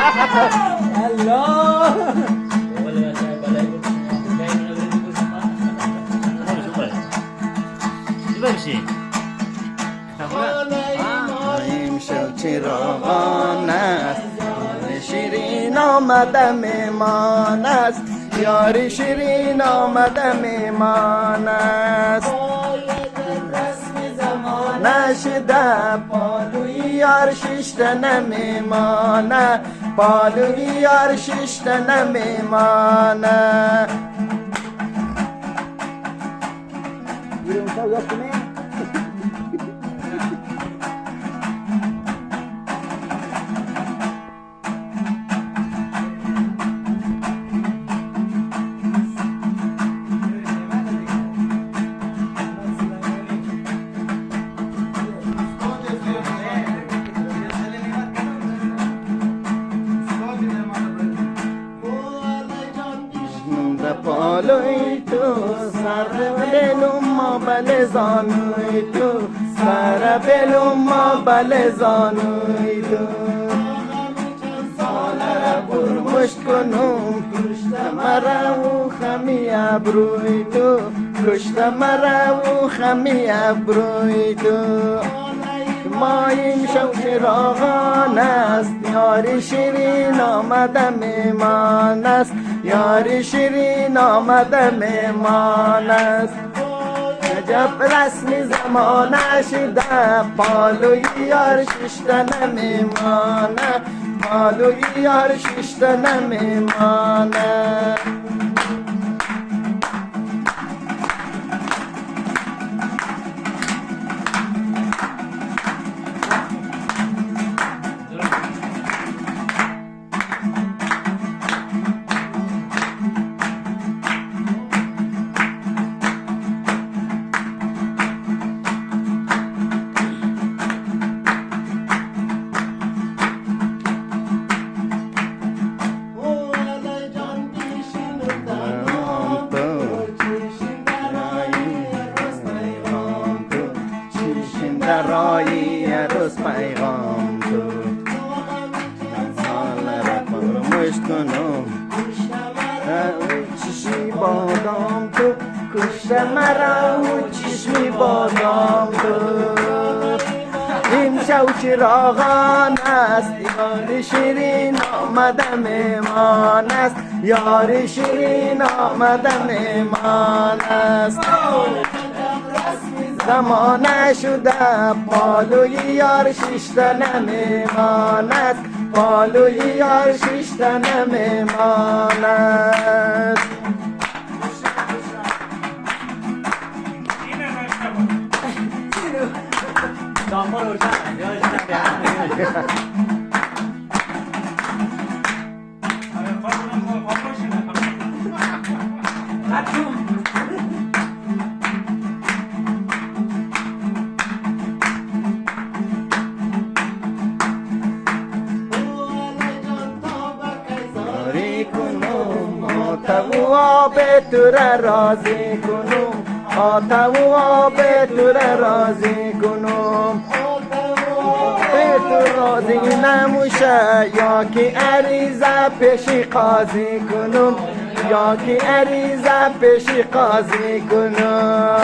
Allah. امشب چراغان است شیرین آمده میمان است یار شیرین آمده میمان است نشده پالوی یار ششته نمیمانه پالوی یار ششته نمیمانه پالوی تو سر بلوم ما بل زانوی تو سر بلوم ما بل زانوی تو سالر برمشت کنم کشت مرا و خمی ابروی تو کشت مرا و خمی ابروی تو ما این شو چراغان است یار شیرین آمده میمان است یار شیرین آمده میمان است عجب رسمی زمانه شده پالوی یار ششته نمیمانه پالوی یار ششته نمیمانه رایی روز پیغام تو سالر فرموش کنم چشمی بادام تو کشت مرا و چشمی بادام تو این شو چراغان است یار شیرین آمده میمان است یار شیرین آمده میمان است زمانه شده پالوی یار ششته نمیماند پالوی یار ششته نمیماند آتو آب تو را راضی کنم آتو آب تو را راضی کنم به تو راضی نموشه یا که عریضه پیش قاضی کنم یا که عریضه پیش قاضی کنم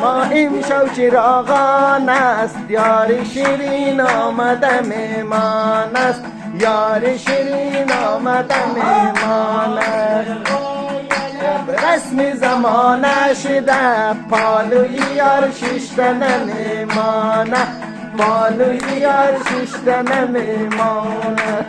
ما امشب چراغان است یار شیرین آمده میمان است یار شیرین آمده میمان است رسمی زمانه شده پالوی یار ششته نمیمانه پالوی یار ششته نمیمانه